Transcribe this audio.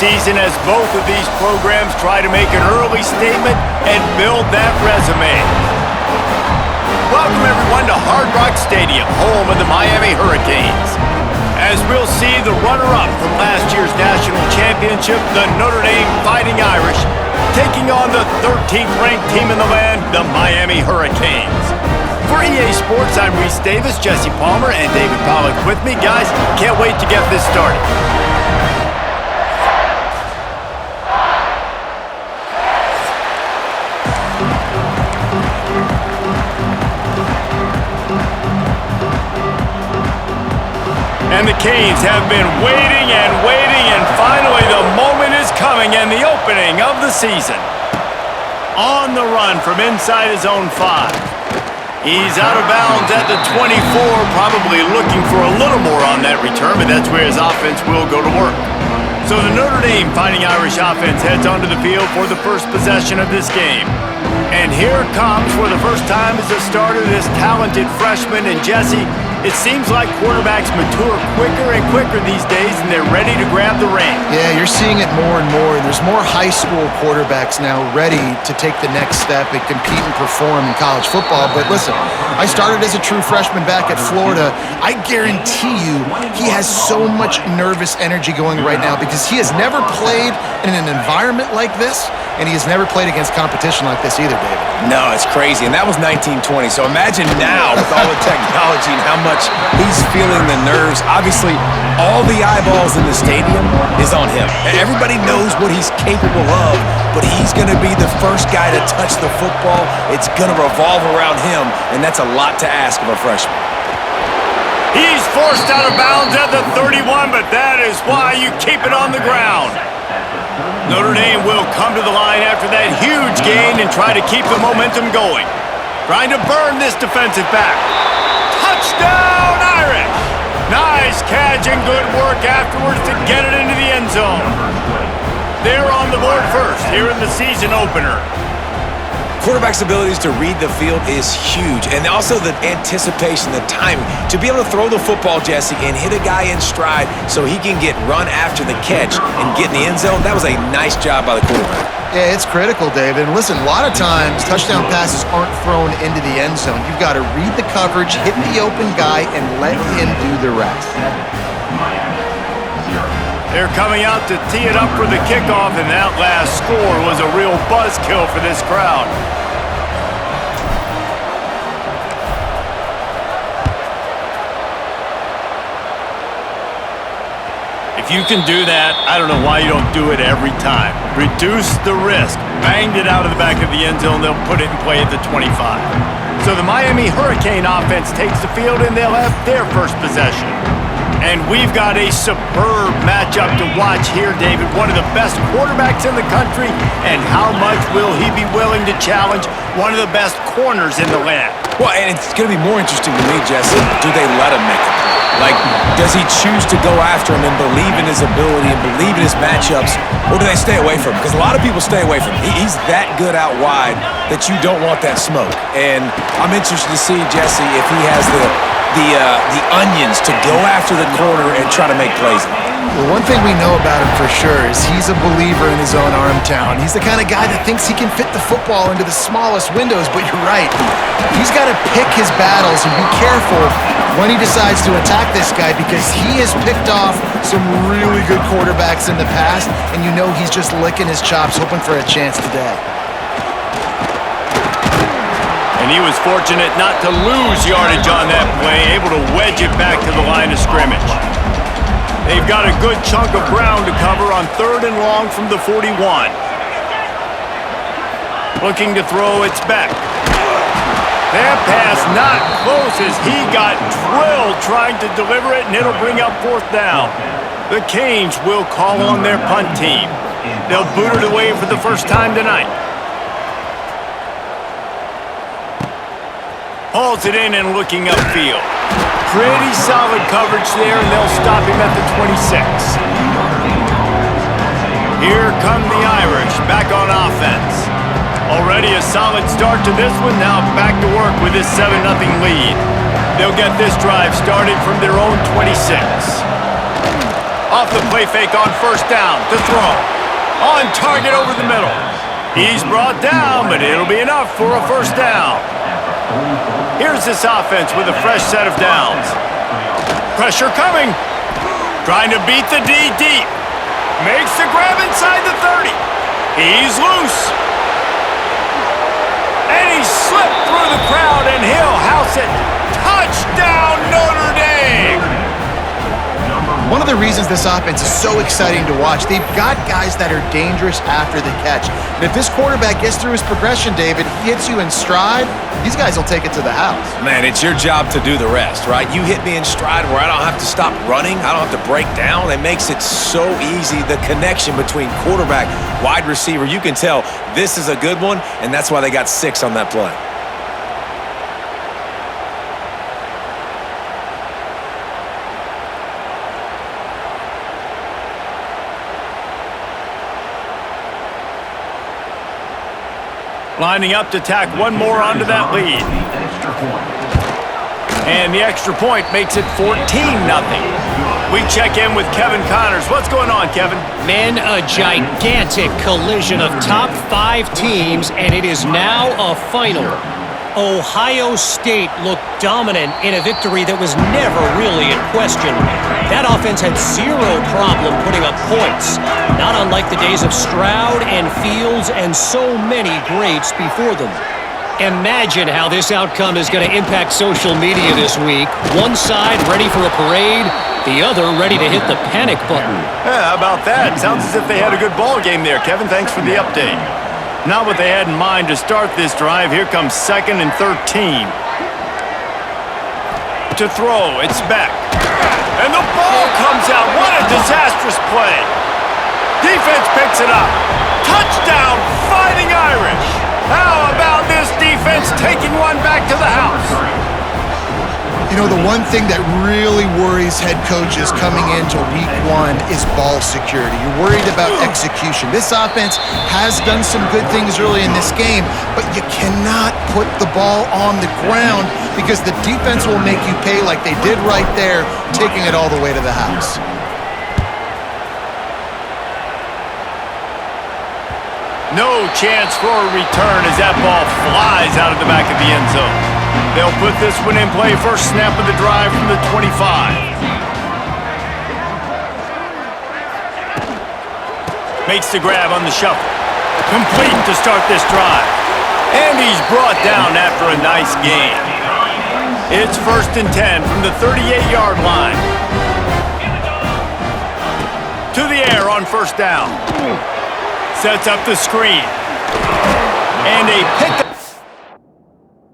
season as both of these programs try to make an early statement and build that resume. Welcome, everyone, to Hard Rock Stadium, home of the Miami Hurricanes. As we'll see the runner-up from last year's national championship, the Notre Dame Fighting Irish, taking on the 13th-ranked team in the land, the Miami Hurricanes. For EA Sports, I'm Reese Davis, Jesse Palmer, and David Pollack with me. Guys, can't wait to get this started. And the Canes have been waiting, and finally the moment is coming and the opening of the season. On the run from inside his own 5. He's out of bounds at the 24, probably looking for a little more on that return, but that's where his offense will go to work. So the Notre Dame Fighting Irish offense heads onto the field for the first possession of this game. And here it comes for the first time as a starter, this talented freshman. And Jesse, it seems like quarterbacks mature quicker and quicker these days, and they're ready to grab the reins. Yeah, you're seeing it more and more. There's more high school quarterbacks now ready to take the next step and compete and perform in college football. But listen, I started as a true freshman back at Florida. I guarantee you he has so much nervous energy going right now because he has never played in an environment like this, and he has never played against competition like this either, David. No, it's crazy, and that was 1920. So imagine now with all the technology and how much he's feeling the nerves. Obviously, all the eyeballs in the stadium is on him. Everybody knows what he's capable of, but he's going to be the first guy to touch the football. It's going to revolve around him, and that's a lot to ask of a freshman. He's forced out of bounds at the 31, but that is why you keep it on the ground. Notre Dame will come to the line after that huge gain and try to keep the momentum going. Trying to burn this defensive back. Touchdown, Irish! Nice catch and good work afterwards to get it into the end zone. They're on the board first here in the season opener. Quarterback's abilities to read the field is huge, and also the anticipation, the timing. To be able to throw the football, Jesse, and hit a guy in stride so he can get run after the catch and get in the end zone, that was a nice job by the quarterback. Yeah, it's critical, David. And listen, a lot of times touchdown passes aren't thrown into the end zone. You've got to read the coverage, hit the open guy, and let him do the rest. They're coming out to tee it up for the kickoff, and that last score was a real buzzkill for this crowd. If you can do that, I don't know why you don't do it every time. Reduce the risk. Banged it out of the back of the end zone. They'll put it in play at the 25. So the Miami Hurricane offense takes the field, and they'll have their first possession. And we've got a superb matchup to watch here, David. One of the best quarterbacks in the country, and how much will he be willing to challenge one of the best corners in the land? Well, and it's going to be more interesting to me, Jesse, do they let him make it? Like, does he choose to go after him and believe in his ability and believe in his matchups, or do they stay away from him? Because a lot of people stay away from him. He's that good out wide that you don't want that smoke. And I'm interested to see, Jesse, if he has the onions to go after the corner and try to make plays. Well, one thing we know about him for sure is he's a believer in his own arm talent. He's the kind of guy that thinks he can fit the football into the smallest windows, but you're right. He's got to pick his battles and be careful when he decides to attack this guy because he has picked off some really good quarterbacks in the past, and you know he's just licking his chops, hoping for a chance today. And he was fortunate not to lose yardage on that play, able to wedge it back to the line of scrimmage. They've got a good chunk of ground to cover on 3rd and long from the 41. Looking to throw, it's back. That pass not close as he got drilled trying to deliver it, and it'll bring up 4th down. The Canes will call on their punt team. They'll boot it away for the first time tonight. Hauls it in and looking upfield. Pretty solid coverage there, and they'll stop him at the 26. Here come the Irish, back on offense. Already a solid start to this one, now back to work with this 7-0 lead. They'll get this drive started from their own 26. Off the play fake on first down to throw. On target over the middle. He's brought down, but it'll be enough for a first down. Here's this offense with a fresh set of downs. Pressure coming. Trying to beat the D deep. Makes the grab inside the 30. He's loose. And he slipped through the crowd, and he'll house it. Touchdown, Notre Dame! One of the reasons this offense is so exciting to watch, they've got guys that are dangerous after the catch. And if this quarterback gets through his progression, David, he hits you in stride, these guys will take it to the house. Man, it's your job to do the rest, right? You hit me in stride where I don't have to stop running. I don't have to break down. It makes it so easy. The connection between quarterback, wide receiver, you can tell this is a good one, and that's why they got 6 on that play. Lining up to tack one more onto that lead. And the extra point makes it 14-0. We check in with Kevin Connors. What's going on, Kevin? Men, a gigantic collision of top 5 teams, and it is now a final. Ohio State looked dominant in a victory that was never really in question. That offense had zero problem putting up points, not unlike the days of Stroud and Fields and so many greats before them. Imagine how this outcome is going to impact social media this week. One side ready for a parade, the other ready to hit the panic button. Yeah, how about that? Sounds as if they had a good ball game there, Kevin. Thanks for the update. Not what they had in mind to start this drive. Here comes 2nd and 13. To throw, it's back. And the ball comes out. What a disastrous play. Defense picks it up. Touchdown, Fighting Irish. How about this defense taking one back to the house? You know, the one thing that really worries head coaches coming into week 1 is ball security. You're worried about execution. This offense has done some good things early in this game, but you cannot put the ball on the ground because the defense will make you pay like they did right there, taking it all the way to the house. No chance for a return as that ball flies out of the back of the end zone. They'll put this one in play. First snap of the drive from the 25. Makes the grab on the shuffle. Complete to start this drive. And he's brought down after a nice gain. It's 1st and 10 from the 38-yard line. To the air on first down. Sets up the screen. And a pickup